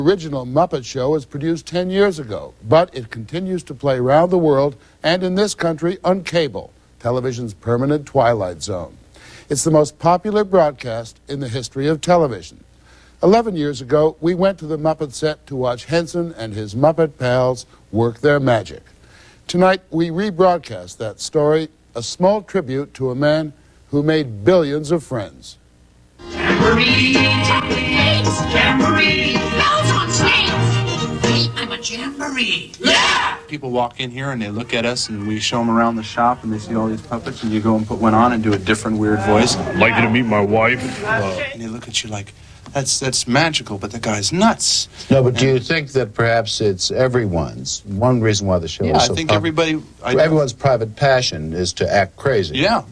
The original Muppet Show was produced 10 years ago, but it continues to play around the world and in this country on cable, television's permanent twilight zone. It's the most popular broadcast in the history of television. 11 years ago, we went to the Muppet set to watch Henson and his Muppet pals work their magic. Tonight, we rebroadcast that story, a small tribute to a man who made billions of friends. Jamboree, jamboree, bells on skates. See, I'm a jamboree. Yeah! People walk in here and they look at us and we show them around the shop and they see all these puppets and you go and put one on and do a different weird voice. I'd like you to meet my wife. And they look at you like, that's magical, but the guy's nuts. No, but do you think that perhaps it's everyone's, one reason why the show is so I think everybody... everyone's private passion is to act crazy. Yeah.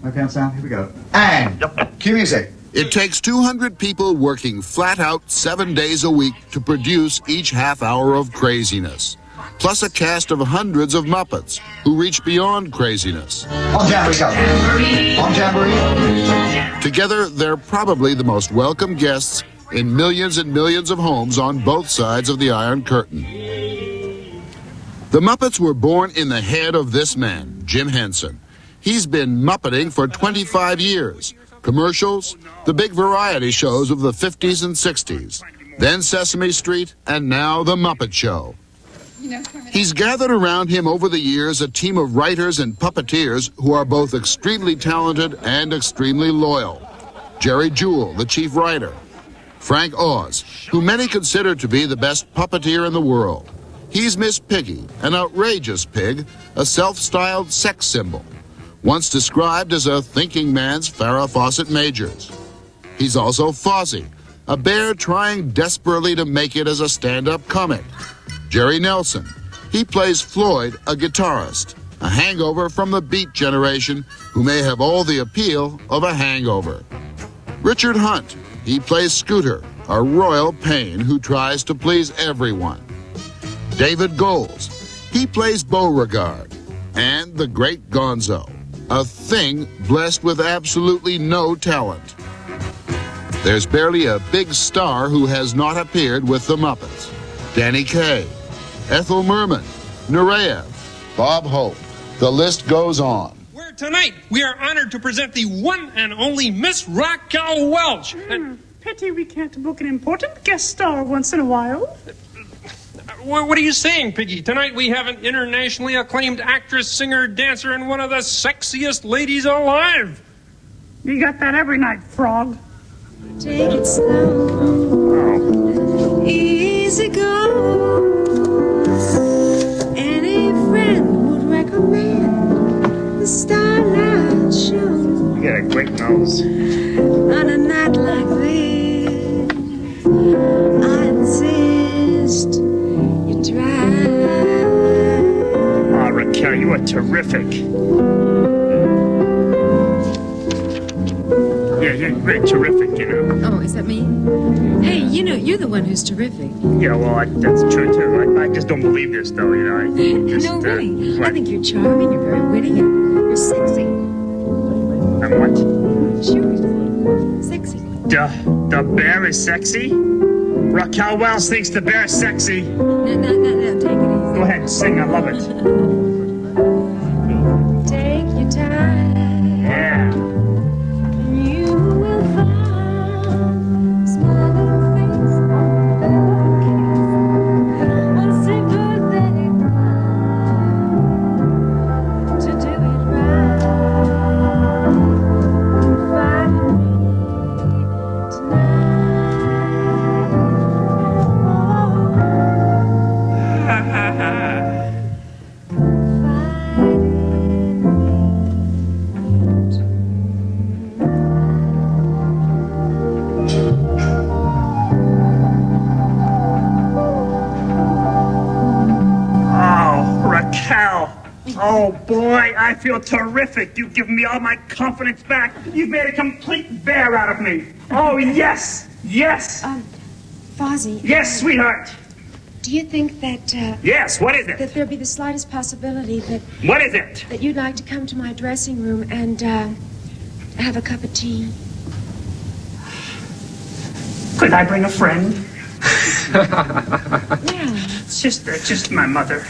Okay, on sound, here we go. And, cue music. It takes 200 people working flat out 7 days a week to produce each half hour of craziness, plus a cast of hundreds of Muppets who reach beyond craziness. On Jamboree, go. On Jamboree. Together, they're probably the most welcome guests in millions and millions of homes on both sides of the Iron Curtain. The Muppets were born in the head of this man, Jim Henson. He's been Muppeting for 25 years. Commercials, the big variety shows of the 50s and 60s, then Sesame Street, and now the Muppet Show. He's gathered around him over the years a team of writers and puppeteers who are both extremely talented and extremely loyal. Jerry Jewell, the chief writer. Frank Oz, who many consider to be the best puppeteer in the world. He's Miss Piggy, an outrageous pig, a self-styled sex symbol, once described as a thinking man's Farrah Fawcett Majors. He's also Fozzie, a bear trying desperately to make it as a stand-up comic. Jerry Nelson, he plays Floyd, a guitarist, a hangover from the Beat generation who may have all the appeal of a hangover. Richard Hunt, he plays Scooter, a royal pain who tries to please everyone. David Goles, he plays Beauregard, and the great Gonzo, a thing blessed with absolutely no talent. There's barely a big star who has not appeared with the Muppets. Danny Kaye, Ethel Merman, Nureyev, Bob Hope. The list goes on. Where tonight we are honored to present the one and only Miss Raquel Welch. Pity we can't book an important guest star once in a while. What are you saying, Piggy? Tonight we have an internationally acclaimed actress, singer, dancer, and one of the sexiest ladies alive. You got that every night, Frog. Take it slow, easy go. Any friend would recommend the Starlight Show. You got a great nose. On a night like this, I insist you try. Oh, Raquel, you are terrific. Yeah, you're very terrific, you know. Oh, is that me? Hey, you know, you're the one who's terrific. Yeah, well, that's true, too. I just don't believe this, though, you know. No, really. I think you're charming, you're very witty, and you're sexy. And what? Sure, sexy. The bear is sexy? Raquel Welch thinks the bear is sexy. No, take it easy. Go ahead and sing, I love it. Take your time. Yeah. You will find smiling face on the kiss. A simple thing to do it right. Find me tonight. Oh, boy, I feel terrific. You've given me all my confidence back. You've made a complete bear out of me. Oh, yes, yes. Fozzie. Yes, sweetheart. Do you think that, Yes, what is it? that there'd be the slightest possibility that What is it? that you'd like to come to my dressing room and, have a cup of tea? Could I bring a friend? It's just my mother.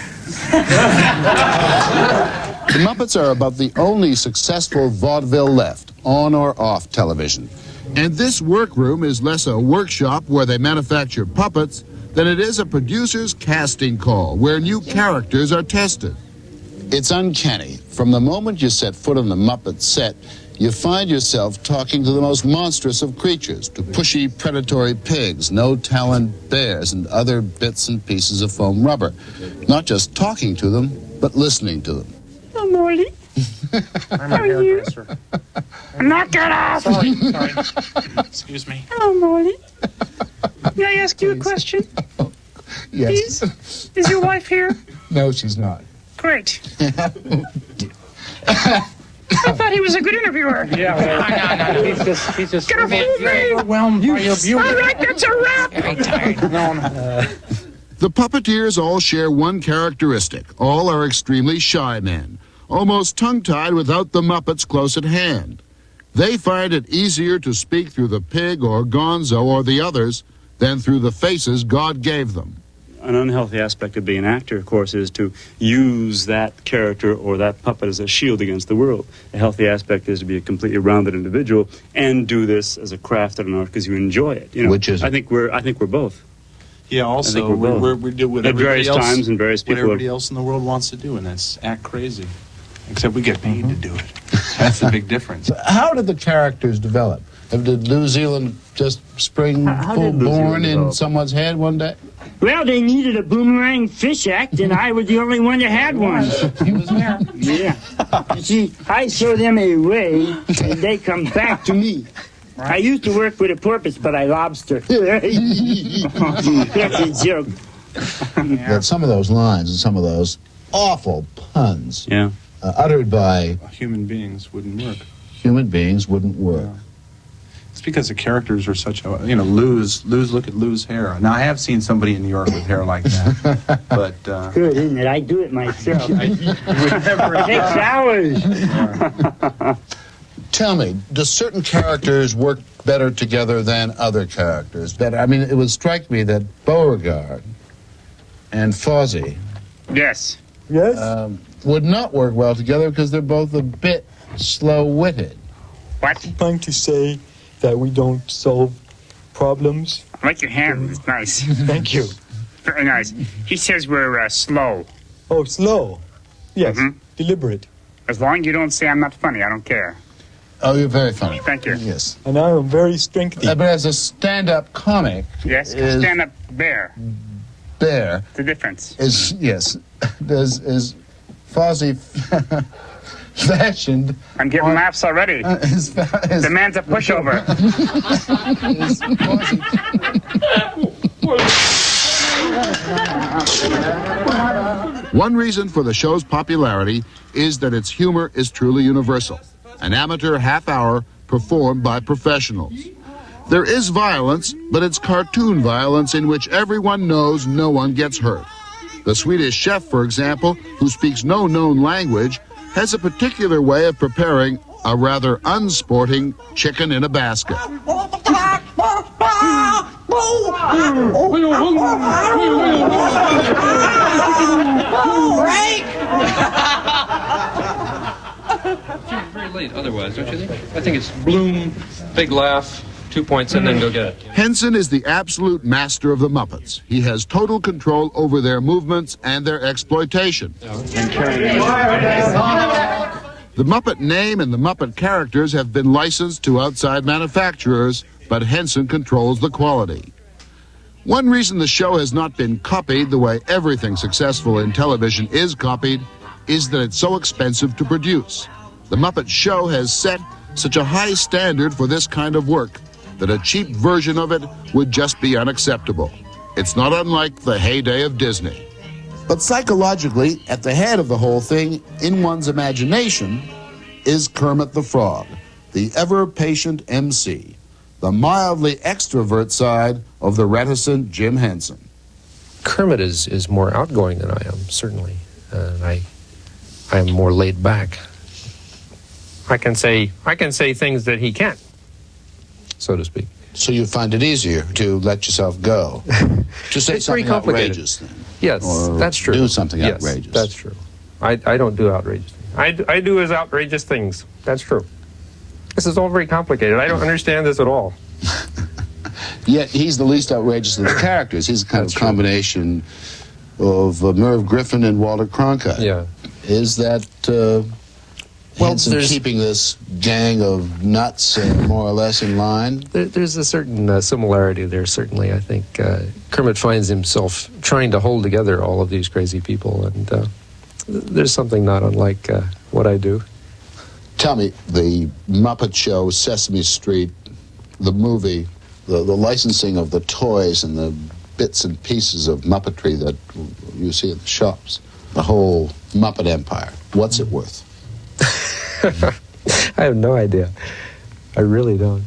The Muppets are about the only successful vaudeville left, on or off television. And this workroom is less a workshop where they manufacture puppets than it is a producer's casting call where new characters are tested. It's uncanny. From the moment you set foot on the Muppet set, you find yourself talking to the most monstrous of creatures, to pushy predatory pigs, no-talent bears, and other bits and pieces of foam rubber. Not just talking to them, but listening to them. Oh, Molly. I'm a hairdresser. Knock it off! Sorry. Excuse me. Hello, Molly. May I ask you a question? Yes. Please? Is your wife here? No, she's not. Great. I thought he was a good interviewer. Yeah, no. He's just Get a fool me! overwhelmed by your beauty. All right, that's a wrap! No. The puppeteers all share one characteristic. All are extremely shy men, almost tongue-tied without the Muppets close at hand. They find it easier to speak through the pig or Gonzo or the others than through the faces God gave them. An unhealthy aspect of being an actor, of course, is to use that character or that puppet as a shield against the world. A healthy aspect is to be a completely rounded individual and do this as a craft and an art because you enjoy it. You know, Which is it? I think we're both. Yeah, also, we do what At everybody various else, times and various what people everybody else in the world wants to do, and that's act crazy. Except we get paid to do it. That's the big difference. How did the characters develop? Did New Zealand just spring full born in someone's head one day? Well, they needed a boomerang fish act, and I was the only one that had one. He was there. Yeah. You see, I show them a way, and they come back to me. I used to work with a porpoise, but I lobster. That's a joke. That some of those lines and some of those awful puns uttered by Human beings wouldn't work. human beings wouldn't work. Yeah. It's because the characters are such a, Lou's, look at Lou's hair. Now, I have seen somebody in New York with hair like that, but... Good, isn't it? I do it myself. You would never... 6 hours. Tell me, do certain characters work better together than other characters? Better. I mean, it would strike me that Beauregard and Fozzie Yes. would not work well together because they're both a bit slow-witted. What? Trying to say that we don't solve problems. I like your hand. It's nice. Thank you. Very nice. He says we're slow. Oh, slow. Yes, deliberate. As long as you don't say I'm not funny, I don't care. Oh, you're very funny. Thank you. Yes. And I am very strengthy. But as a stand-up comic, Yes, is stand-up bear. Bear The difference. is is Fozzie fashioned. I'm getting laughs already. The man's a pushover. One reason for the show's popularity is that its humor is truly universal. An amateur half-hour performed by professionals. There is violence, but it's cartoon violence in which everyone knows no one gets hurt. The Swedish chef, for example, who speaks no known language, has a particular way of preparing a rather unsporting chicken in a basket. Very late otherwise, don't you think? I think it's bloom, big laugh, 2 points, and then go get it. Henson is the absolute master of the Muppets. He has total control over their movements and their exploitation. The Muppet name and the Muppet characters have been licensed to outside manufacturers, but Henson controls the quality. One reason the show has not been copied the way everything successful in television is copied is that it's so expensive to produce. The Muppet Show has set such a high standard for this kind of work that a cheap version of it would just be unacceptable. It's not unlike the heyday of Disney. But psychologically, at the head of the whole thing, in one's imagination, is Kermit the Frog, the ever-patient MC, the mildly extrovert side of the reticent Jim Henson. Kermit is more outgoing than I am, certainly. And I am more laid back. I can say things that he can't, so to speak. So you find it easier to let yourself go. To say It's very something complicated. outrageous then. Yes, Or that's true. do something Yes, outrageous. that's true. I don't do outrageous things. I do as outrageous things. That's true. This is all very complicated. I don't understand this at all. Yet he's the least outrageous of the characters. He's a kind That's of true. combination of Merv Griffin and Walter Cronkite. Yeah. Is that Henson there's- keeping this gang of nuts more or less in line? There's a certain similarity there, certainly. I think Kermit finds himself trying to hold together all of these crazy people, and there's something not unlike what I do. Tell me, the Muppet Show, Sesame Street, the movie, the licensing of the toys and the bits and pieces of Muppetry that you see at the shops, the whole Muppet empire, what's it worth? I have no idea. I really don't.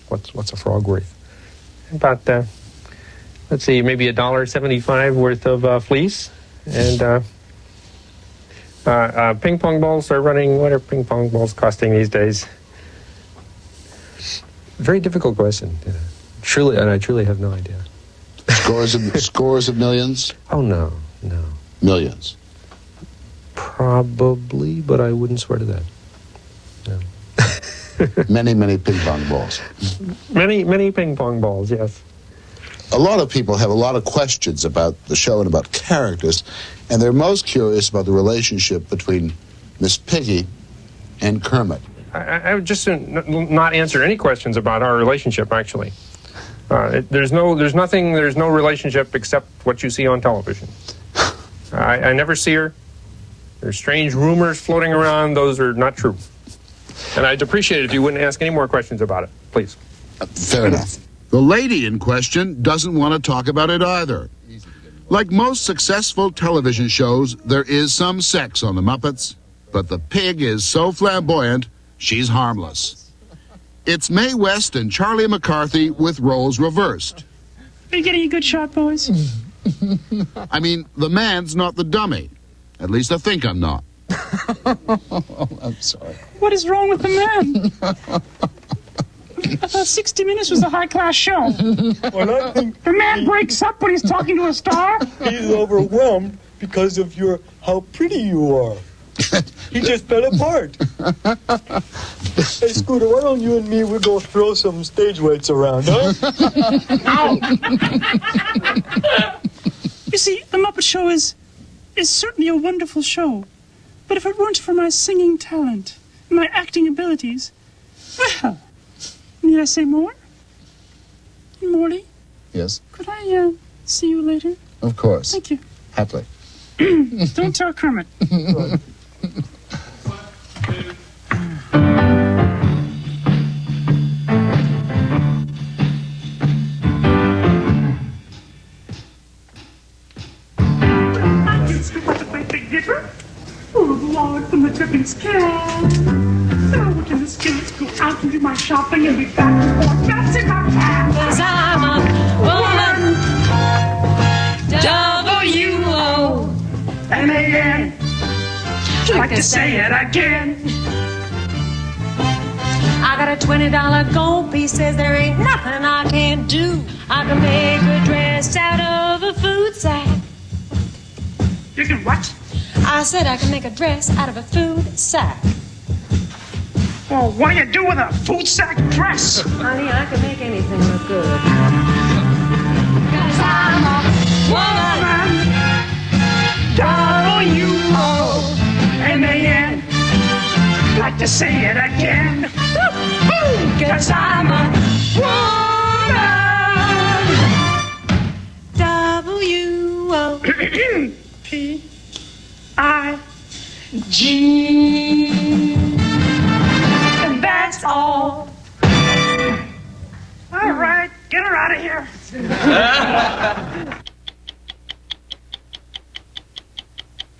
What's a frog worth? About let's see, maybe $1.75 worth of fleece, and ping pong balls are running. What are ping pong balls costing these days? Very difficult question. Truly, and I truly have no idea. Scores of millions? Oh no. Millions. Probably, but I wouldn't swear to that. Many ping pong balls. Many ping pong balls. Yes. A lot of people have a lot of questions about the show and about characters, and they're most curious about the relationship between Miss Piggy and Kermit. I would just not answer any questions about our relationship. Actually, there's no relationship except what you see on television. I never see her. There's strange rumors floating around. Those are not true. And I'd appreciate it if you wouldn't ask any more questions about it, please. Fair enough. The lady in question doesn't want to talk about it either. Like most successful television shows, there is some sex on the Muppets, but the pig is so flamboyant, she's harmless. It's Mae West and Charlie McCarthy with roles reversed. Are you getting a good shot, boys? I mean, the man's not the dummy. At least I think I'm not. I'm sorry. What is wrong with the man? I thought 60 Minutes was a high-class show. Well, I think The man breaks up when he's talking to a star. he's overwhelmed because of how pretty you are. He just fell apart. Hey, Scooter, why don't you and me, we'll go throw some stage weights around, huh? You see, the Muppet Show is certainly a wonderful show. But if it weren't for my singing talent, and my acting abilities, well, need I say more? Morley, Yes, could I see you later? of course. Thank you. Happily. Don't tell Kermit. Oh, Lord, from the dripping skin. So can the spirits go out and do my shopping and be back and forth? That's in my plan. 'Cause I'm a woman. W-O-M-A-N. Like to say it again. I got a $20 gold piece, says there ain't nothing I can't do. I can make a dress out of a food sack. You can what? I said I can make a dress out of a food sack. Well, what do you do with a food sack dress? Honey, I can make anything look good. 'Cause I'm a woman. W-O-M-A-N. Like to say it again. 'Cause I'm a woman. W-O-P-I-G. And that's all. All right, get her out of here.